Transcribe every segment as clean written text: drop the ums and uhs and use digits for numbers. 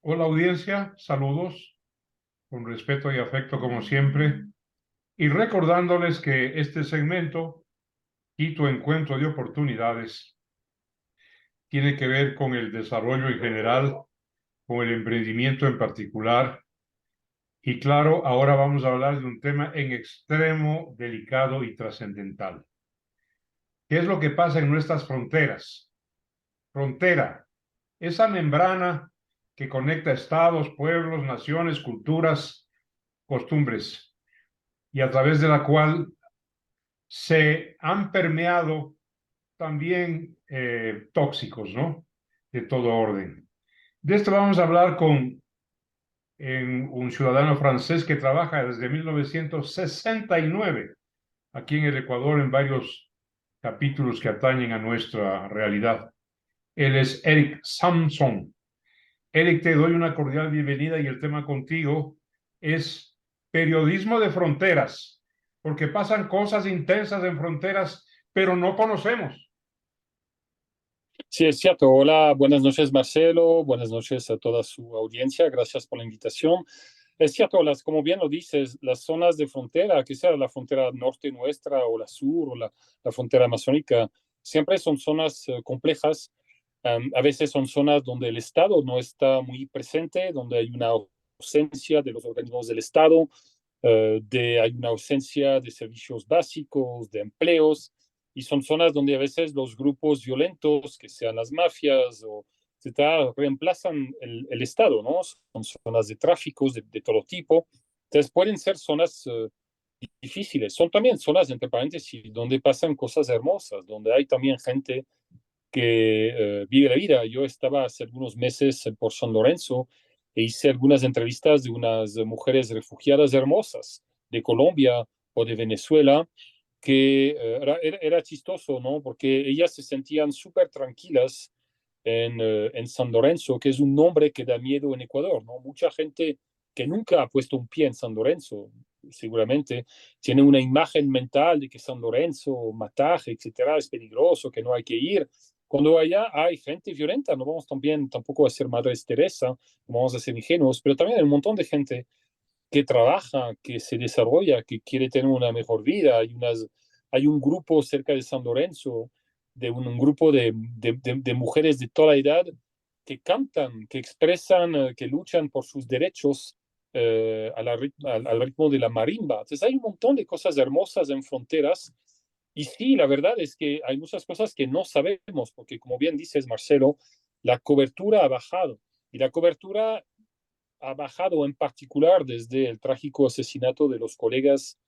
Hola audiencia, saludos con respeto y afecto como siempre y recordándoles que este segmento, Quito Encuentro de Oportunidades, tiene que ver con el desarrollo en general, con el emprendimiento en particular y claro, ahora vamos a hablar de un tema en extremo delicado y trascendental. ¿Qué es lo que pasa en nuestras fronteras? Frontera, esa membrana que conecta estados, pueblos, naciones, culturas, costumbres y a través de la cual se han permeado también tóxicos, ¿no? De todo orden. De esto vamos a hablar con un ciudadano francés que trabaja desde 1969 aquí en el Ecuador en varios capítulos que atañen a nuestra realidad. Él es Eric Samson. Eric, te doy una cordial bienvenida y el tema contigo es periodismo de fronteras, porque pasan cosas intensas en fronteras, pero no conocemos. Sí, es cierto. Hola, buenas noches, Marcelo. Buenas noches a toda su audiencia. Gracias por la invitación. Es cierto, como bien lo dices, las zonas de frontera, que sea la frontera norte nuestra o la sur o la frontera amazónica, siempre son zonas complejas. A veces son zonas donde el Estado no está muy presente, donde hay una ausencia de los organismos del Estado, hay una ausencia de servicios básicos, de empleos, y son zonas donde a veces los grupos violentos, que sean las mafias o etcétera, reemplazan el Estado, ¿no? Son zonas de tráficos de todo tipo. Entonces pueden ser zonas difíciles. Son también zonas, entre paréntesis, donde pasan cosas hermosas, donde hay también gente que vive la vida. Yo estaba hace algunos meses por San Lorenzo e hice algunas entrevistas de unas mujeres refugiadas hermosas de Colombia o de Venezuela, que era chistoso, ¿no? Porque ellas se sentían súper tranquilas en San Lorenzo, que es un nombre que da miedo en Ecuador, ¿no? Mucha gente que nunca ha puesto un pie en San Lorenzo, seguramente, tiene una imagen mental de que San Lorenzo, Mataje, etcétera, es peligroso, que no hay que ir. Cuando allá hay gente violenta, no vamos también tampoco a ser Madres Teresa, no vamos a ser ingenuos, pero también hay un montón de gente que trabaja, que se desarrolla, que quiere tener una mejor vida. Hay un grupo cerca de San Lorenzo, un grupo de mujeres de toda la edad que cantan, que expresan, que luchan por sus derechos al ritmo de la marimba. Entonces hay un montón de cosas hermosas en fronteras. Y sí, la verdad es que hay muchas cosas que no sabemos, porque como bien dices, Marcelo, la cobertura ha bajado. Y la cobertura ha bajado en particular desde el trágico asesinato de los colegas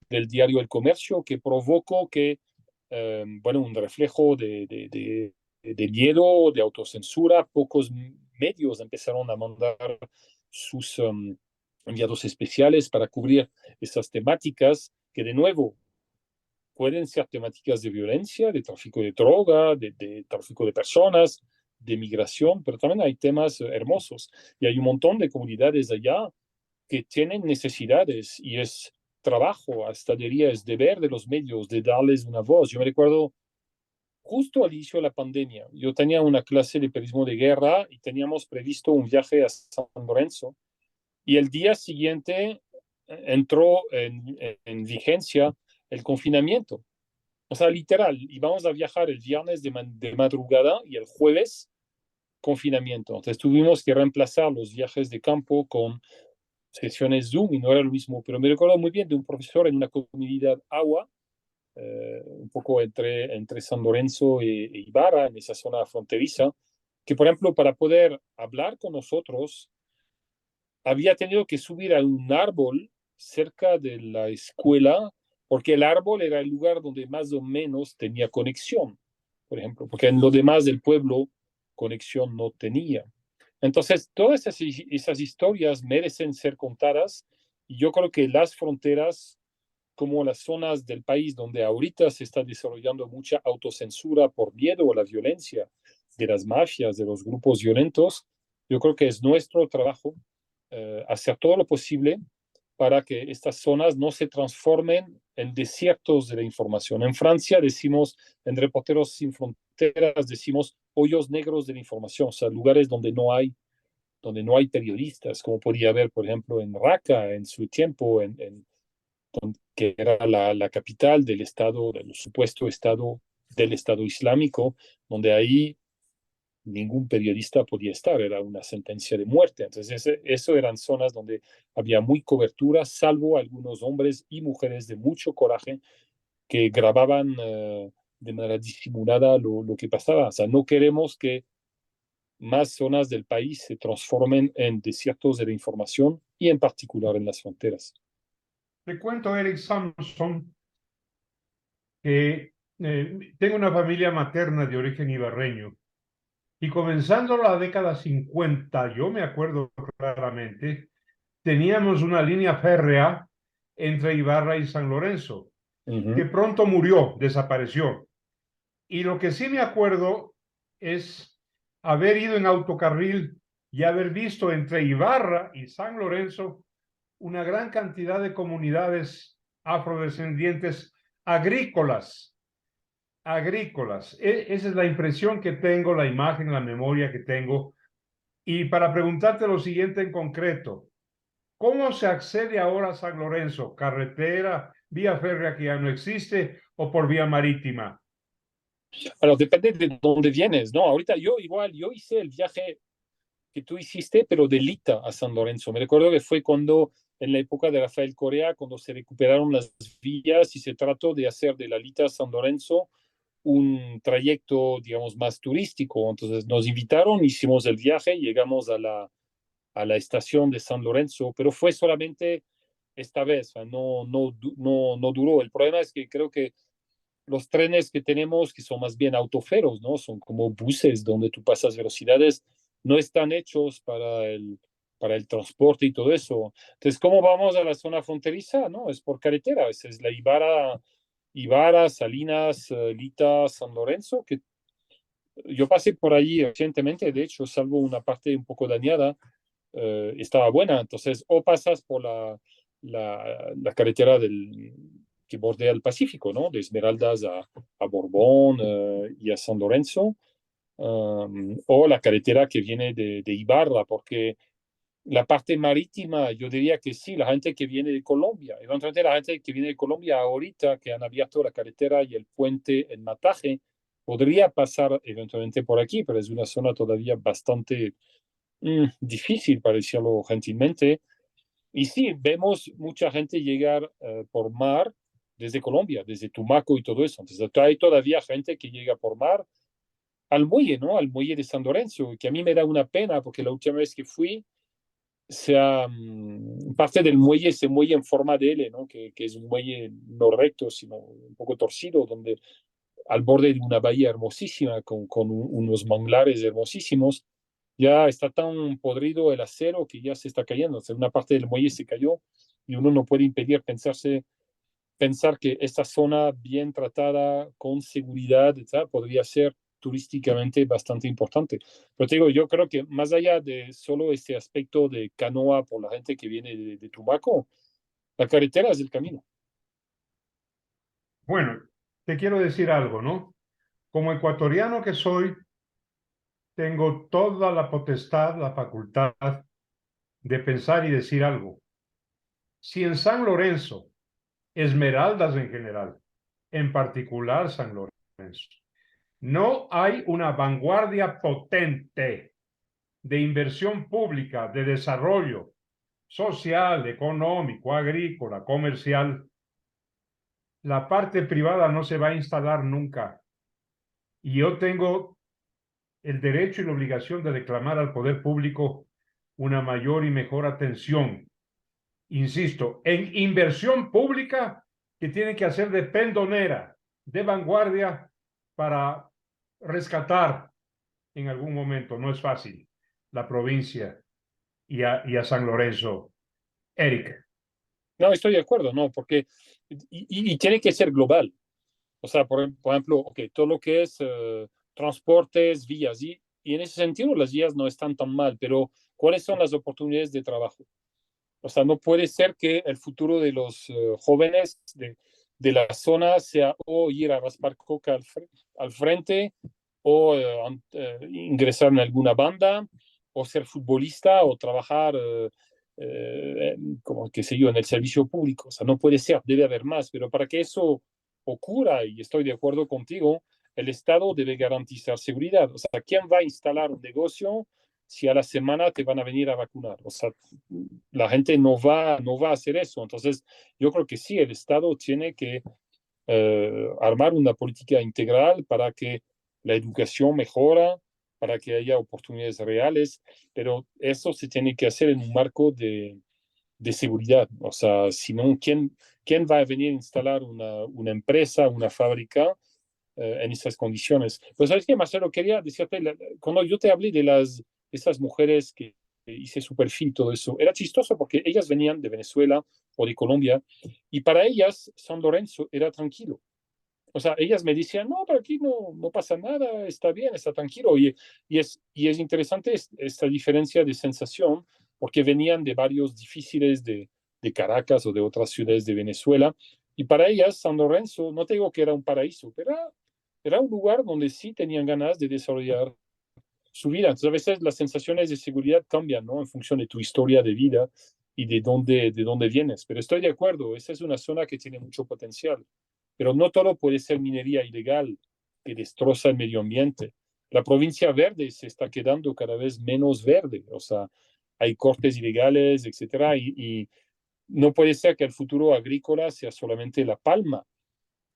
del diario El Comercio, que provocó que, bueno, un reflejo de miedo, de autocensura. Pocos medios empezaron a mandar sus enviados especiales para cubrir esas temáticas que, de nuevo, pueden ser temáticas de violencia, de tráfico de droga, de tráfico de personas, de migración, pero también hay temas hermosos y hay un montón de comunidades allá que tienen necesidades y es trabajo, hasta diría, es deber de los medios de darles una voz. Yo me recuerdo justo al inicio de la pandemia, yo tenía una clase de periodismo de guerra y teníamos previsto un viaje a San Lorenzo y el día siguiente entró en vigencia el confinamiento. O sea, literal, íbamos a viajar el viernes de madrugada y el jueves confinamiento. Entonces tuvimos que reemplazar los viajes de campo con sesiones Zoom y no era lo mismo, pero me recuerdo muy bien de un profesor en una comunidad agua, un poco entre San Lorenzo e Ibarra, en esa zona fronteriza, que por ejemplo para poder hablar con nosotros había tenido que subir a un árbol cerca de la escuela, porque el árbol era el lugar donde más o menos tenía conexión, por ejemplo, porque en lo demás del pueblo conexión no tenía. Entonces, todas esas historias merecen ser contadas y yo creo que las fronteras, como las zonas del país donde ahorita se está desarrollando mucha autocensura por miedo a la violencia de las mafias, de los grupos violentos, yo creo que es nuestro trabajo hacer todo lo posible para que estas zonas no se transformen en desiertos de la información. En Francia decimos, en Reporteros Sin Fronteras, decimos hoyos negros de la información, o sea, lugares donde no hay donde no hay periodistas, como podía haber, por ejemplo, en Raqqa en su tiempo, que era la capital del Estado, del supuesto Estado del Estado Islámico, donde ahí ningún periodista podía estar, era una sentencia de muerte. Entonces, eso eran zonas donde había muy cobertura, salvo algunos hombres y mujeres de mucho coraje que grababan de manera disimulada lo que pasaba. O sea, no queremos que más zonas del país se transformen en desiertos de la información y en particular en las fronteras. Te cuento, Eric Samson, que tengo una familia materna de origen ibarreño y comenzando la década 50, yo me acuerdo claramente, teníamos una línea férrea entre Ibarra y San Lorenzo, que pronto murió, desapareció. Y lo que sí me acuerdo es haber ido en autocarril y haber visto entre Ibarra y San Lorenzo una gran cantidad de comunidades afrodescendientes agrícolas. Esa es la impresión que tengo, la imagen, la memoria que tengo. Y para preguntarte lo siguiente en concreto, ¿cómo se accede ahora a San Lorenzo? ¿Carretera, vía férrea que ya no existe o por vía marítima? Bueno, depende de dónde vienes, ¿no? Ahorita yo hice el viaje que tú hiciste, pero de Lita a San Lorenzo. Me recuerdo que fue cuando, en la época de Rafael Correa, cuando se recuperaron las vías y se trató de hacer de la Lita a San Lorenzo un trayecto, digamos, más turístico. Entonces nos invitaron, hicimos el viaje, llegamos a la estación de San Lorenzo, pero fue solamente esta vez, o sea, no duró. El problema es que creo que los trenes que tenemos, que son más bien autoferos, ¿no? Son como buses donde tú pasas velocidades, no están hechos para el transporte y todo eso. Entonces, ¿cómo vamos a la zona fronteriza? No, es por carretera. Esa es la Ibarra, Salinas, Lita, San Lorenzo, que yo pasé por ahí recientemente, de hecho, salvo una parte un poco dañada, estaba buena. Entonces, o pasas por la carretera que bordea el Pacífico, ¿no? De Esmeraldas a Borbón y a San Lorenzo, o la carretera que viene de Ibarra, porque la parte marítima, yo diría que sí, la gente que viene de Colombia, eventualmente la gente que viene de Colombia ahorita, que han abierto la carretera y el puente en Mataje, podría pasar eventualmente por aquí, pero es una zona todavía bastante difícil, para decirlo gentilmente. Y sí, vemos mucha gente llegar por mar desde Colombia, desde Tumaco y todo eso. Entonces, hay todavía gente que llega por mar al muelle, ¿no? Al muelle de San Lorenzo, que a mí me da una pena porque la última vez que fui, parte del muelle, ese muelle en forma de L, ¿no? Que es un muelle no recto, sino un poco torcido, donde al borde de una bahía hermosísima, con unos manglares hermosísimos, ya está tan podrido el acero que ya se está cayendo. O sea, una parte del muelle se cayó y uno no puede impedir pensar que esta zona bien tratada, con seguridad, etc., podría ser turísticamente bastante importante. Pero te digo, yo creo que más allá de solo este aspecto de canoa por la gente que viene de Tumaco, la carretera es el camino. Bueno, te quiero decir algo, ¿no? Como ecuatoriano que soy, tengo toda la potestad, la facultad de pensar y decir algo. Si en San Lorenzo, Esmeraldas en general, en particular San Lorenzo, no hay una vanguardia potente de inversión pública, de desarrollo social, económico, agrícola, comercial, la parte privada no se va a instalar nunca. Y yo tengo el derecho y la obligación de reclamar al poder público una mayor y mejor atención, insisto, en inversión pública que tiene que hacer de pendonera, de vanguardia para rescatar en algún momento, no es fácil, la provincia y a San Lorenzo. Eric. No, estoy de acuerdo, no, porque y tiene que ser global. O sea, por ejemplo, okay, todo lo que es transportes, vías, y en ese sentido las vías no están tan mal, pero ¿cuáles son las oportunidades de trabajo? O sea, no puede ser que el futuro de los jóvenes de la zona sea o ir a raspar coca al frente o ingresar en alguna banda o ser futbolista o trabajar, como qué sé yo, en el servicio público. O sea, no puede ser, debe haber más, pero para que eso ocurra, y estoy de acuerdo contigo, el Estado debe garantizar seguridad. O sea, ¿quién va a instalar un negocio si a la semana te van a venir a vacunar? O sea, la gente no va a hacer eso. Entonces, yo creo que sí, el Estado tiene que armar una política integral para que la educación mejora, para que haya oportunidades reales, pero eso se tiene que hacer en un marco de seguridad. O sea, si no, ¿quién va a venir a instalar una empresa, una fábrica en esas condiciones? Pues sabes qué, Marcelo, quería decirte, cuando yo te hablé de esas mujeres que hice su perfil, todo eso, era chistoso porque ellas venían de Venezuela o de Colombia y para ellas San Lorenzo era tranquilo. O sea, ellas me decían, no, pero aquí no pasa nada, está bien, está tranquilo. Y es interesante esta diferencia de sensación, porque venían de barrios difíciles de Caracas o de otras ciudades de Venezuela. Y para ellas, San Lorenzo, no te digo que era un paraíso, pero era un lugar donde sí tenían ganas de desarrollar su vida. Entonces, a veces las sensaciones de seguridad cambian, ¿no? En función de tu historia de vida y de dónde vienes. Pero estoy de acuerdo, esa es una zona que tiene mucho potencial. Pero no todo puede ser minería ilegal que destroza el medio ambiente. La provincia verde se está quedando cada vez menos verde, o sea, hay cortes ilegales, etcétera, y no puede ser que el futuro agrícola sea solamente la palma,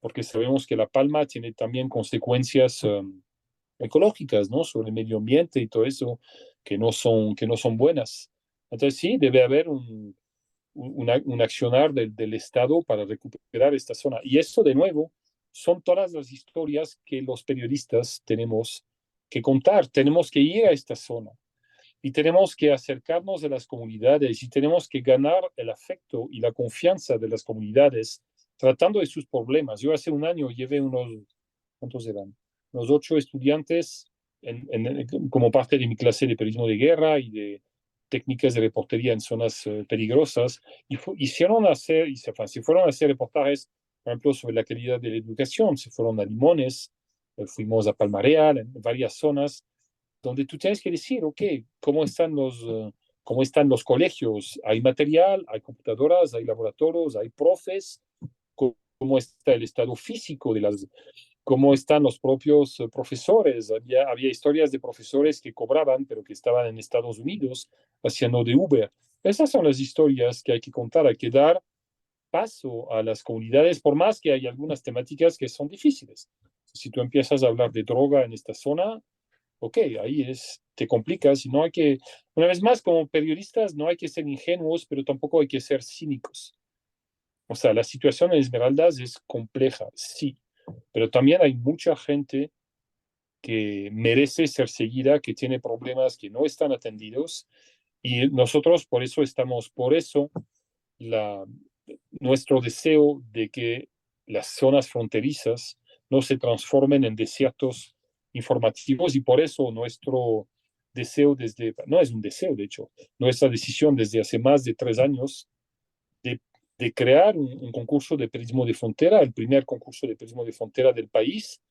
porque sabemos que la palma tiene también consecuencias ecológicas, ¿no? Sobre el medio ambiente y todo eso, que no son buenas. Entonces sí, debe haber un accionar del Estado para recuperar esta zona. Y eso, de nuevo, son todas las historias que los periodistas tenemos que contar. Tenemos que ir a esta zona y tenemos que acercarnos a las comunidades y tenemos que ganar el afecto y la confianza de las comunidades tratando de sus problemas. Yo hace un año llevé ¿cuántos eran? Unos 8 estudiantes como parte de mi clase de periodismo de guerra y de técnicas de reportería en zonas peligrosas y se fueron a hacer reportajes, por ejemplo, sobre la calidad de la educación. Se fueron a Limones, fuimos a Palmareal, en varias zonas donde tú tienes que decir, ok, ¿cómo están los colegios? ¿Hay material? ¿Hay computadoras? ¿Hay laboratorios? ¿Hay profes? ¿Cómo está el estado físico cómo están los propios profesores? Había historias de profesores que cobraban, pero que estaban en Estados Unidos haciendo de Uber. Esas son las historias que hay que contar, hay que dar paso a las comunidades, por más que hay algunas temáticas que son difíciles. Si tú empiezas a hablar de droga en esta zona, ok, ahí te complicas y no hay que, una vez más, como periodistas, no hay que ser ingenuos, pero tampoco hay que ser cínicos. O sea, la situación en Esmeraldas es compleja, sí, pero también hay mucha gente que merece ser seguida, que tiene problemas que no están atendidos y nosotros por eso la, nuestro deseo de que las zonas fronterizas no se transformen en desiertos informativos y por eso nuestro deseo no es un deseo, de hecho, nuestra decisión desde hace más de 3 años de, de crear un concurso de periodismo de frontera, el primer concurso de periodismo de frontera del país,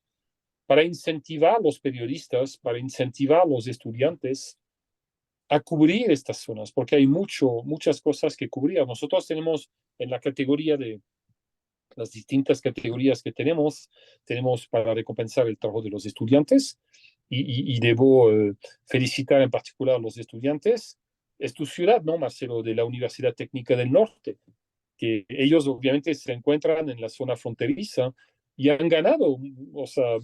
para incentivar a los periodistas, para incentivar a los estudiantes a cubrir estas zonas, porque hay muchas cosas que cubrir. Nosotros tenemos en la categoría de las distintas categorías que tenemos para recompensar el trabajo de los estudiantes y debo felicitar en particular a los estudiantes. Es tu ciudad, ¿no, Marcelo? De la Universidad Técnica del Norte, que ellos obviamente se encuentran en la zona fronteriza y han ganado, o sea,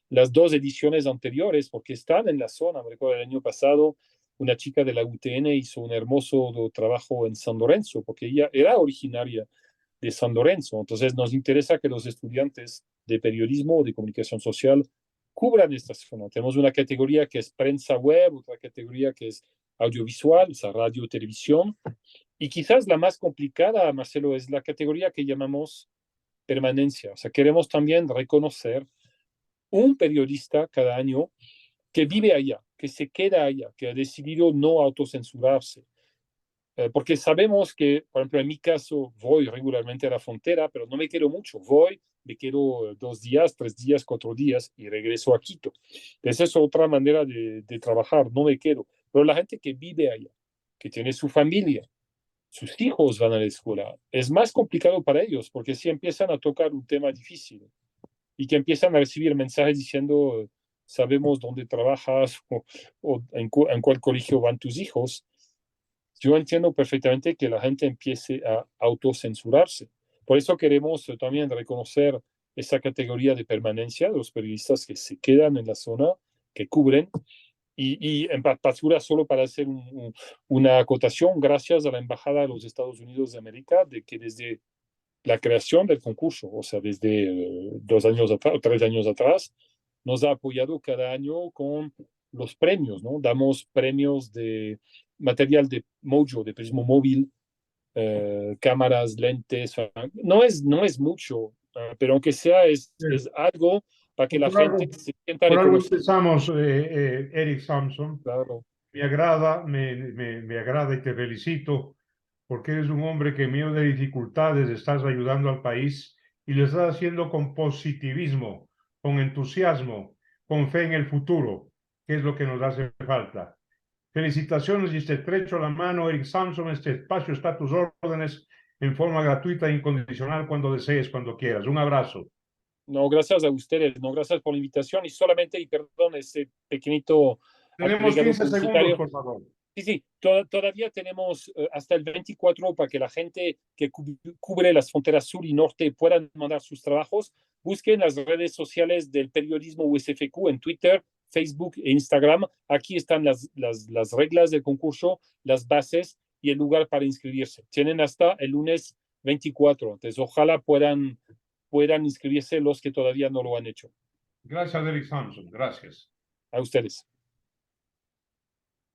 las 2 ediciones anteriores, porque están en la zona. Me recuerdo el año pasado, una chica de la UTN hizo un hermoso trabajo en San Lorenzo, porque ella era originaria de San Lorenzo. Entonces nos interesa que los estudiantes de periodismo o de comunicación social cubran esta zona. Tenemos una categoría que es prensa web, otra categoría que es audiovisual, o sea, radio, televisión, y quizás la más complicada, Marcelo, es la categoría que llamamos permanencia. O sea, queremos también reconocer un periodista cada año que vive allá, que se queda allá, que ha decidido no autocensurarse. Porque sabemos que, por ejemplo, en mi caso, voy regularmente a la frontera, pero no me quedo mucho. Voy, me quedo 2 días, 3 días, 4 días y regreso a Quito. Esa es otra manera de trabajar, no me quedo. Pero la gente que vive allá, que tiene su familia, sus hijos van a la escuela, es más complicado para ellos porque si empiezan a tocar un tema difícil y que empiezan a recibir mensajes diciendo, sabemos dónde trabajas o en cuál colegio van tus hijos, yo entiendo perfectamente que la gente empiece a autocensurarse. Por eso queremos también reconocer esa categoría de permanencia de los periodistas que se quedan en la zona, que cubren. Y en particular, solo para hacer una acotación, gracias a la Embajada de los Estados Unidos de América, de que desde la creación del concurso, o sea, desde 2 años atrás o 3 años atrás, nos ha apoyado cada año con los premios, ¿no? Damos premios de material de Mojo, de Prismo Móvil, cámaras, lentes. No es mucho, pero aunque sea, es algo para que la Por gente algo, se sienta por algo reconocida. empezamos, Eric Samson. Claro. Me agrada, me agrada y te felicito porque eres un hombre que en medio de dificultades estás ayudando al país y lo estás haciendo con positivismo, con entusiasmo, con fe en el futuro, que es lo que nos hace falta. Felicitaciones y te estrecho la mano, Eric Samson. Este espacio está a tus órdenes en forma gratuita e incondicional cuando desees, cuando quieras. Un abrazo. No, gracias a ustedes, no, gracias por la invitación y solamente, y perdón, ese pequeñito Tenemos agregado 15 segundos, publicitario. por favor. Sí, sí, todavía tenemos hasta el 24 para que la gente que cubre las fronteras sur y norte puedan mandar sus trabajos. Busquen las redes sociales del periodismo USFQ en Twitter, Facebook e Instagram. Aquí están las reglas del concurso, las bases y el lugar para inscribirse. Tienen hasta el lunes 24. Entonces, ojalá puedan inscribirse los que todavía no lo han hecho. Gracias, Eric Samson. Gracias. A ustedes.